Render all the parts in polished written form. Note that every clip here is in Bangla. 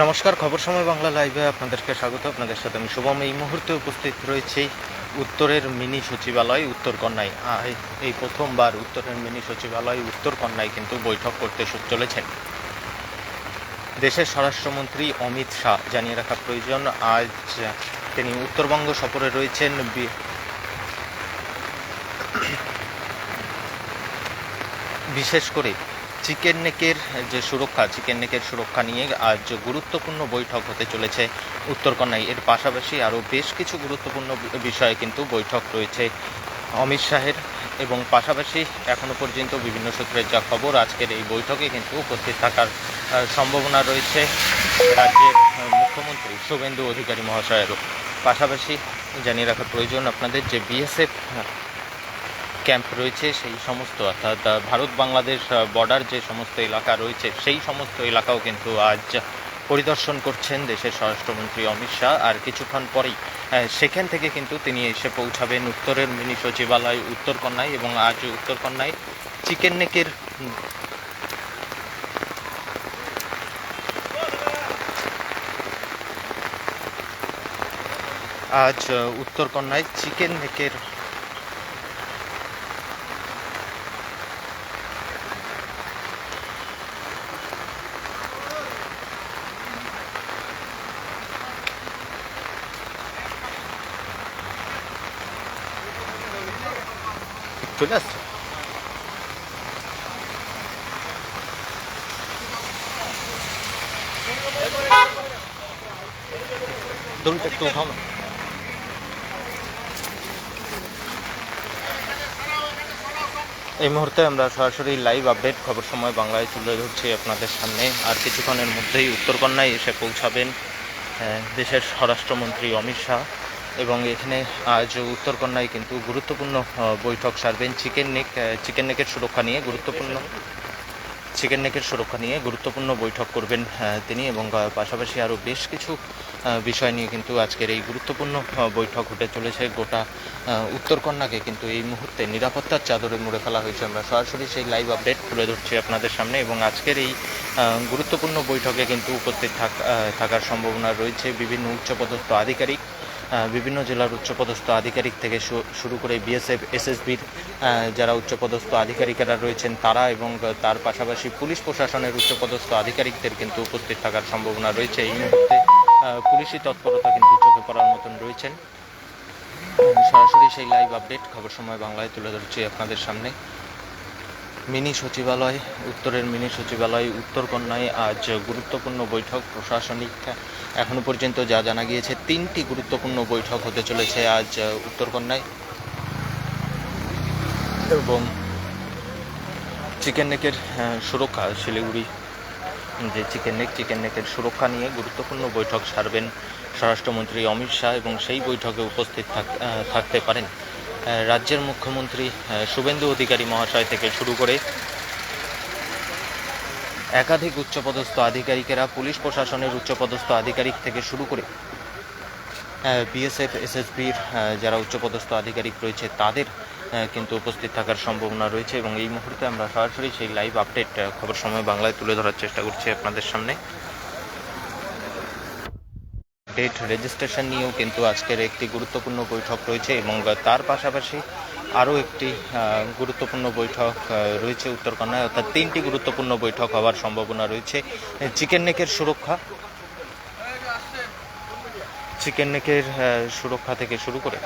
নমস্কার, খবর সময় বাংলা লাইভে আপনাদেরকে স্বাগত। আপনাদের সাথে আমি শুভম। এই মুহূর্তে উপস্থিত রয়েছি উত্তরের মিনি সচিবালয় উত্তরকন্যায়। এই প্রথমবার উত্তরের মিনি সচিবালয় উত্তরকন্যায় কিন্তু বৈঠক করতে চলেছেন দেশের স্বরাষ্ট্রমন্ত্রী অমিত শাহ। জানিয়ে রাখা প্রয়োজন, আজ তিনি উত্তরবঙ্গ সফরে রয়েছেন। বিশেষ করে চিকেন নেকের সুরক্ষা নিয়ে আজ গুরুত্বপূর্ণ বৈঠক হতে চলেছে উত্তরকন্যায়। এর পাশাপাশি আরও বেশ কিছু গুরুত্বপূর্ণ বিষয়ে কিন্তু বৈঠক রয়েছে অমিত শাহের, এবং পাশাপাশি এখনও পর্যন্ত বিভিন্ন সূত্রের যা খবর, আজকের এই বৈঠকে কিন্তু উপস্থিত থাকার সম্ভাবনা রয়েছে রাজ্যের মুখ্যমন্ত্রী শুভেন্দু অধিকারী মহাশয়েরও। পাশাপাশি জানিয়ে রাখা প্রয়োজন আপনাদের, যে বিএসএফ ক্যাম্প রয়েছে সেই সমস্ত, অর্থাৎ ভারত বাংলাদেশ বর্ডার যে সমস্ত এলাকা রয়েছে সেই সমস্ত এলাকাও কিন্তু আজ পরিদর্শন করছেন দেশের স্বরাষ্ট্রমন্ত্রী অমিত শাহ। আর কিছুক্ষণ পরেই সেখান থেকে কিন্তু তিনি এসে পৌঁছাবেন উত্তরের মিনি সচিবালয় উত্তরকন্যায়, এবং আজ উত্তরকন্যায় চিকেন নেকের চলে আসছে। দড়িটা একটু উঠাও না। এই মুহূর্তে আমরা সরাসরি লাইভ আপডেট খবর সময় বাংলায় তুলে ধরছি আপনাদের সামনে। আর কিছুক্ষণের মধ্যেই উত্তরকন্যায় এসে পৌঁছাবেন দেশের স্বরাষ্ট্রমন্ত্রী অমিত শাহ, এবং এখানে আজ উত্তরকন্যায় কিন্তু গুরুত্বপূর্ণ বৈঠক সারবেন চিকেন নেকের সুরক্ষা নিয়ে গুরুত্বপূর্ণ বৈঠক করবেন তিনি, এবং পাশাপাশি আরও বেশ কিছু বিষয় নিয়ে কিন্তু আজকের এই গুরুত্বপূর্ণ বৈঠক হতে চলেছে। গোটা উত্তরকন্যাকে কিন্তু এই মুহূর্তে নিরাপত্তার চাদরে মুড়ে ফেলা হয়েছে। আমরা সরাসরি সেই লাইভ আপডেট তুলে ধরছি আপনাদের সামনে, এবং আজকের এই গুরুত্বপূর্ণ বৈঠকে কিন্তু উপস্থিত থাকার সম্ভাবনা রয়েছে বিভিন্ন উচ্চপদস্থ আধিকারিক, বিভিন্ন জেলার উচ্চপদস্থ আধিকারিক থেকে শুরু করে বিএসএফ এসএসবির যারা উচ্চপদস্থ আধিকারিকেরা রয়েছেন তারা, এবং তার পাশাপাশি পুলিশ প্রশাসনের উচ্চপদস্থ আধিকারিকদের কিন্তু উপস্থিত থাকার সম্ভাবনা রয়েছে। এই মুহূর্তে পুলিশি তৎপরতা কিন্তু চোখে পড়ার মতন রয়েছেন। সরাসরি সেই লাইভ আপডেট খবর সময় বাংলায় তুলে ধরছি আপনাদের সামনে। উত্তরের মিনি সচিবালয় উত্তরকন্যায় আজ গুরুত্বপূর্ণ বৈঠক প্রশাসনিক। এখনো পর্যন্ত যা জানা গিয়েছে 3টি গুরুত্বপূর্ণ বৈঠক হতে চলেছে আজ উত্তরকন্যায়, এবং চিকেন নেকের সুরক্ষা, শিলিগুড়ি যে চিকেন নেকের সুরক্ষা নিয়ে গুরুত্বপূর্ণ বৈঠক সারবেন স্বরাষ্ট্রমন্ত্রী অমিত শাহ, এবং সেই বৈঠকে উপস্থিত থাকতে পারেন রাজ্যের মুখ্যমন্ত্রী শুভেন্দু অধিকারী মহাশয় থেকে শুরু করে একাধিক উচ্চপদস্থ আধিকারিকেরা, পুলিশ প্রশাসনের উচ্চপদস্থ আধিকারিক থেকে শুরু করে বিএসএফ এসএসবির যারা উচ্চপদস্থ আধিকারিক রয়েছে তাদের কিন্তু উপস্থিত থাকার সম্ভাবনা রয়েছে। এবং এই মুহূর্তে আমরা সরাসরি সেই লাইভ আপডেট খবর সময় বাংলায় তুলে ধরার চেষ্টা করছি আপনাদের সামনে। ডেট রেজিস্ট্রেশন নিয়েও কিন্তু আজকের একটি গুরুত্বপূর্ণ বৈঠক রয়েছে, এবং তার পাশাপাশি আরও একটি গুরুত্বপূর্ণ বৈঠক রয়েছে উত্তরকন্যায়, অর্থাৎ 3টি গুরুত্বপূর্ণ বৈঠক হওয়ার সম্ভাবনা রয়েছে। চিকেন নেকের সুরক্ষা থেকে শুরু করে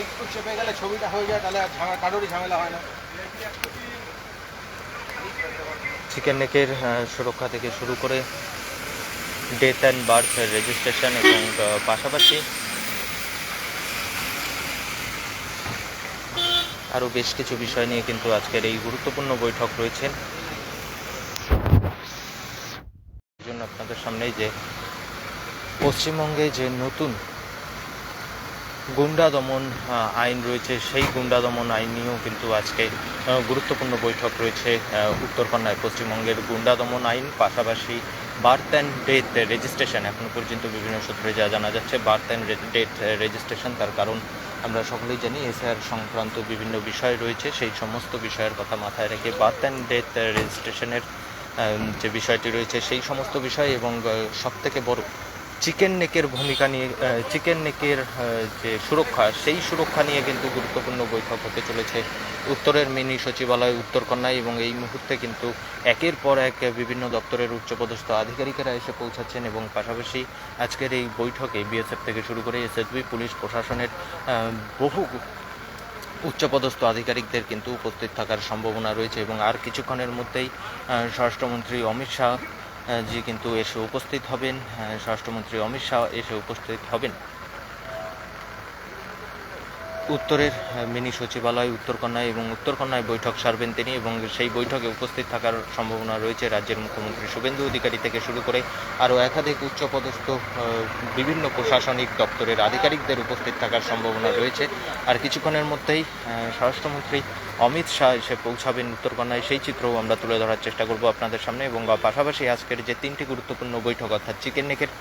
একটু চেপে গেলে ছবিটা হয়ে যায়, তাহলে আর কারোরই ঝামেলা হয় না। চিকেন নেকের সুরক্ষা থেকে শুরু করে ডেথ অ্যান্ড বার্থ রেজিস্ট্রেশন, এবং পাশাপাশি আরও বেশ কিছু বিষয় নিয়ে কিন্তু আজকের এই গুরুত্বপূর্ণ বৈঠক রয়েছে। এই জন্য আপনাদের সামনে যে পশ্চিমবঙ্গে যে নতুন গুন্ডা দমন আইন রয়েছে, সেই গুন্ডা দমন আইন নিয়েও কিন্তু আজকে গুরুত্বপূর্ণ বৈঠক রয়েছে উত্তরকন্যায়। পশ্চিমবঙ্গের গুন্ডা দমন আইন, পাশাপাশি বার্থ অ্যান্ড ডেথ রেজিস্ট্রেশন। এখনও পর্যন্ত বিভিন্ন সূত্রে যা জানা যাচ্ছে, বার্থ অ্যান্ড ডেথ রেজিস্ট্রেশন, তার কারণ আমরা সকলেই জানি এসআর সংক্রান্ত বিভিন্ন বিষয় রয়েছে, সেই সমস্ত বিষয়ের কথা মাথায় রেখে বার্থ অ্যান্ড ডেথ রেজিস্ট্রেশনের যে বিষয়টি রয়েছে সেই সমস্ত বিষয় এবং সবথেকে বড় চিকেন নেকের ভূমিকা নিয়ে, চিকেন নেকের যে সুরক্ষা, সেই সুরক্ষা নিয়ে কিন্তু গুরুত্বপূর্ণ বৈঠক হতে চলেছে উত্তরের মিনি সচিবালয় উত্তরকন্যায়। এবং এই মুহূর্তে কিন্তু একের পর এক বিভিন্ন দপ্তরের উচ্চপদস্থ আধিকারিকেরা এসে পৌঁছাচ্ছেন এবং পাশাপাশি আজকের এই বৈঠকে বিএসএফ থেকে শুরু করে এসএসবি, পুলিশ প্রশাসনের বহু উচ্চপদস্থ আধিকারিকদের কিন্তু উপস্থিত থাকার সম্ভাবনা রয়েছে। এবং আর কিছুক্ষণের মধ্যেই স্বরাষ্ট্রমন্ত্রী অমিত শাহ জি কিন্তু এসে উপস্থিত হবেন। স্বরাষ্ট্রমন্ত্রী অমিত শাহ এসে উপস্থিত হবেন উত্তরের মিনি সচিবালয় উত্তরকন্যায় এবং উত্তরকন্যায় বৈঠক সারবেন তিনি এবং সেই বৈঠকে উপস্থিত থাকার সম্ভাবনা রয়েছে রাজ্যের মুখ্যমন্ত্রী শুভেন্দু অধিকারী থেকে শুরু করে আরও একাধিক উচ্চপদস্থ বিভিন্ন প্রশাসনিক দপ্তরের আধিকারিকদের উপস্থিত থাকার সম্ভাবনা রয়েছে। আর কিছুক্ষণের মধ্যেই স্বরাষ্ট্রমন্ত্রী অমিত শাহ এসে পৌঁছাবেন উত্তরকন্যায়, সেই চিত্রও আমরা তুলে ধরার চেষ্টা করব আপনাদের সামনে। এবং পাশাপাশি আজকের যে তিনটি গুরুত্বপূর্ণ বৈঠক অর্থাৎ চিকেন নেকের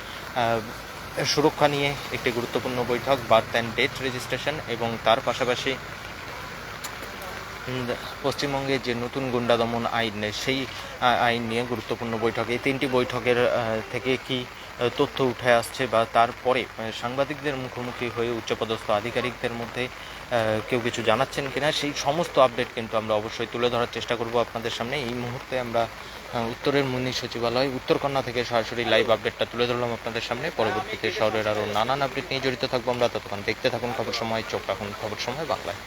সুরক্ষা নিয়ে একটি গুরুত্বপূর্ণ বৈঠক, বার্থ অ্যান্ড ডেথ রেজিস্ট্রেশন এবং তার পাশাপাশি পশ্চিমবঙ্গে যে নতুন গুন্ডা দমন আইন, সেই আইন নিয়ে গুরুত্বপূর্ণ বৈঠক। এই তিনটি বৈঠকের থেকে কি তথ্য উঠে আসছে বা তারপরে সাংবাদিকদের মুখোমুখি হয়ে উচ্চপদস্থ আধিকারিকদের মধ্যে কেউ কিছু জানাচ্ছেন কিনা, সেই সমস্ত আপডেট কিন্তু আমরা অবশ্যই তুলে ধরার চেষ্টা করব আপনাদের সামনে। এই মুহূর্তে আমরা উত্তরের মিনি সচিবালয় উত্তরকন্যা থেকে সরাসরি লাইভ আপডেটটা তুলে ধরলাম আপনাদের সামনে। পরবর্তীতে শহরের আরও নানান আপডেট নিয়ে জড়িত থাকবো আমরা। ততক্ষণ দেখতে থাকুন খবর সময়, চোখ রাখুন খবর সময় বাংলায়।